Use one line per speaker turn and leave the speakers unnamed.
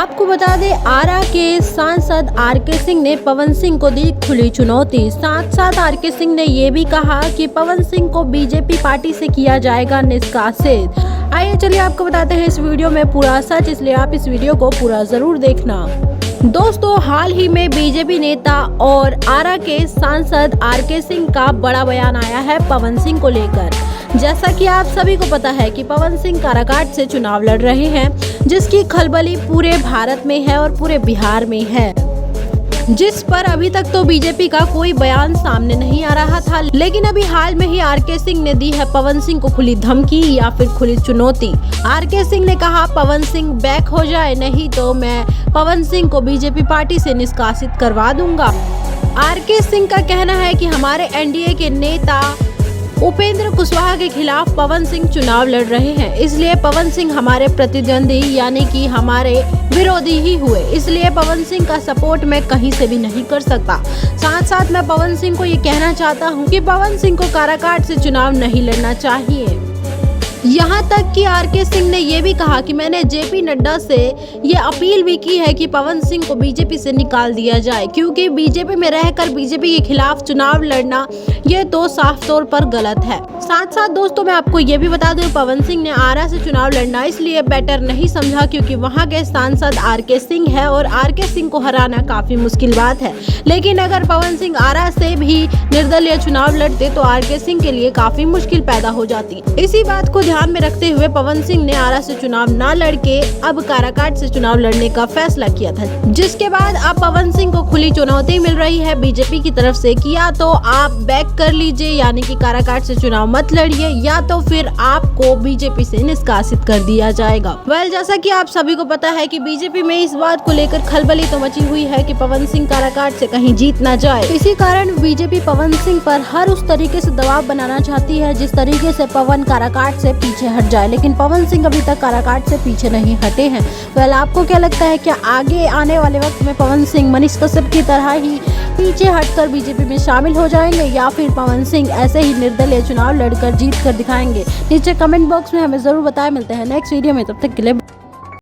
आपको बता दें, आरा के सांसद आर.के. सिंह ने पवन सिंह को दी खुली चुनौती। साथ साथ आर.के. सिंह ने ये भी कहा कि पवन सिंह को बीजेपी पार्टी से किया जाएगा निष्कासित। आइए चलिए आपको बताते हैं इस वीडियो में पूरा सच, इसलिए आप इस वीडियो को पूरा जरूर देखना। दोस्तों, हाल ही में बीजेपी नेता और आरा के सांसद आर.के. सिंह का बड़ा बयान आया है पवन सिंह को लेकर। जैसा कि आप सभी को पता है कि पवन सिंह काराकाट से चुनाव लड़ रहे हैं, जिसकी खलबली पूरे भारत में है और पूरे बिहार में है, जिस पर अभी तक तो बीजेपी का कोई बयान सामने नहीं आ रहा था। लेकिन अभी हाल में ही आर.के. सिंह ने दी है पवन सिंह को खुली धमकी या फिर खुली चुनौती। आर.के. सिंह ने कहा, पवन सिंह बैक हो जाए, नहीं तो मैं पवन सिंह को बीजेपी पार्टी से निष्कासित करवा दूंगा। आर.के. सिंह का कहना है कि हमारे एनडीए के नेता उपेंद्र कुशवाहा के खिलाफ पवन सिंह चुनाव लड़ रहे हैं, इसलिए पवन सिंह हमारे प्रतिद्वंदी यानी कि हमारे विरोधी ही हुए, इसलिए पवन सिंह का सपोर्ट मैं कहीं से भी नहीं कर सकता। साथ साथ मैं पवन सिंह को ये कहना चाहता हूँ कि पवन सिंह को काराकाट से चुनाव नहीं लड़ना चाहिए। यहाँ तक कि आर.के. सिंह ने ये भी कहा कि मैंने जेपी नड्डा से ये अपील भी की है कि पवन सिंह को बीजेपी से निकाल दिया जाए, क्योंकि बीजेपी में रहकर बीजेपी के खिलाफ चुनाव लड़ना ये तो साफ तौर पर गलत है। साथ साथ दोस्तों, मैं आपको ये भी बता दूं, पवन सिंह ने आरा से चुनाव लड़ना इसलिए बेटर नहीं समझा क्योंकि वहाँ के सांसद आर.के. सिंह है और आर.के. सिंह को हराना काफी मुश्किल बात है। लेकिन अगर पवन सिंह आरा से भी निर्दलीय चुनाव लड़ते तो आर.के. सिंह के लिए काफी मुश्किल पैदा हो जाती। इसी बात को ध्यान में रखते हुए पवन सिंह ने आरा से चुनाव न लड़के अब काराकाट से चुनाव लड़ने का फैसला किया था, जिसके बाद अब पवन सिंह को खुली चुनौती मिल रही है बीजेपी की तरफ से कि या तो आप बैक कर लीजिए यानी कि काराकाट से चुनाव मत लड़िए, या तो फिर आपको बीजेपी से निष्कासित कर दिया जाएगा। जैसा कि आप सभी को पता है कि बीजेपी में इस बात को लेकर खलबली तो मची हुई है कि पवन सिंह काराकाट से कहीं जीत ना जाए। इसी कारण बीजेपी पवन सिंह पर हर उस तरीके से दबाव बनाना चाहती है जिस तरीके से पवन काराकाट से पीछे हट जाए, लेकिन पवन सिंह अभी तक काराकाट से पीछे नहीं हटे हैं। आपको क्या लगता है, क्या आगे आने वाले वक्त में पवन सिंह मनीष कश्यप की तरह ही पीछे हटकर बीजेपी में शामिल हो जाएंगे या फिर पवन सिंह ऐसे ही निर्दलीय चुनाव लड़कर जीत कर दिखाएंगे? नीचे कमेंट बॉक्स में हमें जरूर बताएं। मिलते हैं नेक्स्ट वीडियो में, तब तक के लिए